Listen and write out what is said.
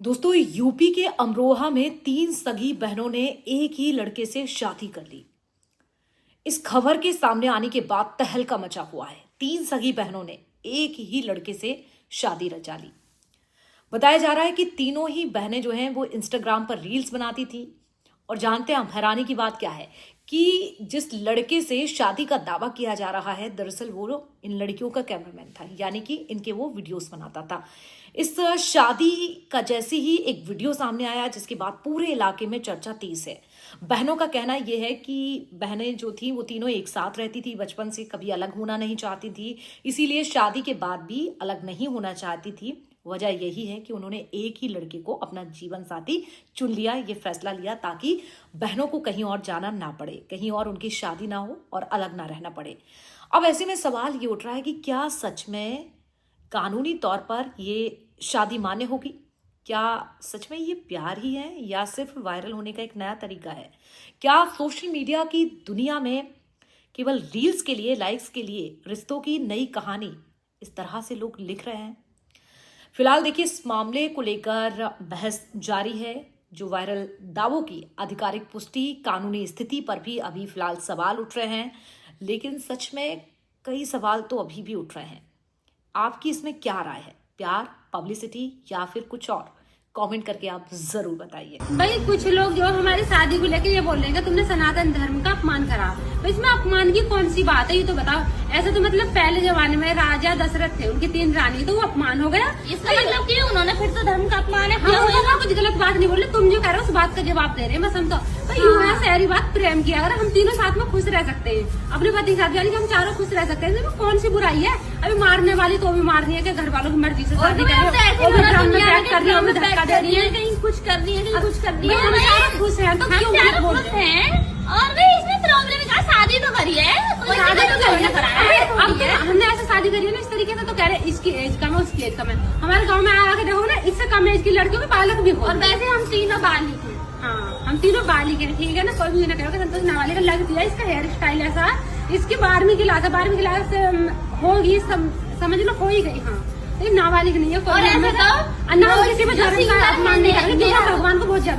दोस्तों, यूपी के अमरोहा में 3 सगी बहनों ने एक ही लड़के से शादी कर ली। इस खबर के सामने आने के बाद तहलका मचा हुआ है। 3 सगी बहनों ने एक ही लड़के से शादी रचा ली। बताया जा रहा है कि तीनों ही बहनें जो हैं वो इंस्टाग्राम पर रील्स बनाती थी। और जानते हैं हम, हैरानी की बात क्या है कि जिस लड़के से शादी का दावा किया जा रहा है, दरअसल वो इन लड़कियों का कैमरामैन था, यानी कि इनके वो वीडियोस बनाता था। इस शादी का जैसे ही एक वीडियो सामने आया, जिसके बाद पूरे इलाके में चर्चा तेज है। बहनों का कहना यह है कि बहनें जो थी वो तीनों एक साथ रहती थी, बचपन से कभी अलग होना नहीं चाहती थी, इसीलिए शादी के बाद भी अलग नहीं होना चाहती थी। वजह यही है कि उन्होंने एक ही लड़के को अपना जीवन साथी चुन लिया, ये फैसला लिया ताकि बहनों को कहीं और जाना ना पड़े, कहीं और उनकी शादी ना हो और अलग ना रहना पड़े। अब ऐसे में सवाल ये उठ रहा है कि क्या सच में कानूनी तौर पर ये शादी मान्य होगी? क्या सच में ये प्यार ही है या सिर्फ वायरल होने का एक नया तरीका है? क्या सोशल मीडिया की दुनिया में केवल रील्स के लिए, लाइक्स के लिए रिश्तों की नई कहानी इस तरह से लोग लिख रहे हैं? फिलहाल देखिए, इस मामले को लेकर बहस जारी है। जो वायरल दावों की आधिकारिक पुष्टि, कानूनी स्थिति पर भी अभी फिलहाल सवाल उठ रहे हैं, लेकिन सच में कई सवाल तो अभी भी उठ रहे हैं। आपकी इसमें क्या राय है? प्यार, पब्लिसिटी या फिर कुछ और? कमेंट करके आप जरूर बताइए। भाई कुछ लोग जो हमारी शादी को लेकर ये बोल रहे हैं कि तुमने सनातन धर्म का अपमान करा। भाई इसमें अपमान की कौन सी बात है, ये तो बताओ। ऐसे तो मतलब पहले जमाने में राजा दशरथ थे, उनकी 3 रानी, तो वो अपमान हो गया। इसका मतलब कि उन्होंने फिर तो धर्म का अपमान है। हाँ, कुछ गलत बात नहीं बोल रहे, तुम जो कह रहे हो उस बात का जवाब दे रहे हैं, बस हम तो सारी बात प्रेम की। अगर हम तीनों साथ में खुश रह सकते हैं अपने पति के साथ, यानी कि हम चारों खुश रह सकते हैं, इसमें कौन सी बुराई है? अभी मारने वाली तो भी मारनी है कि घर वालों की मर्जी से शादी कर रही है, कहीं कुछ करनी है, कहीं कुछ करनी है। हम चारों खुश हैं तो क्यों चारों खुश हैं। और भी इसमें प्रॉब्लम है, शादी तो करी है, हमने ऐसे शादी करी है ना इस तरीके से, तो कह रहे इसकी एज कम है, उसकी एज कम है। हमारे गांव में आके देखो ना, इससे कम एज की लड़कियों के बालक भी हो। और वैसे हम तीनों बालिक हैं। हाँ, हम तीनों बालिक हैं, ठीक है ना। कोई भी ना कहो कि संतोष नाबालिग का लग दिया, इसका हेयर स्टाइल ऐसा, इसकी 12वीं क्लास है, 12वीं क्लास होगी, समझ लो हो ही गई। हाँ, लेकिन नाबालिग नहीं है। और ऐसा किसी में धर्म का अपमान नहीं करेंगे, भगवान को बहुत ज्यादा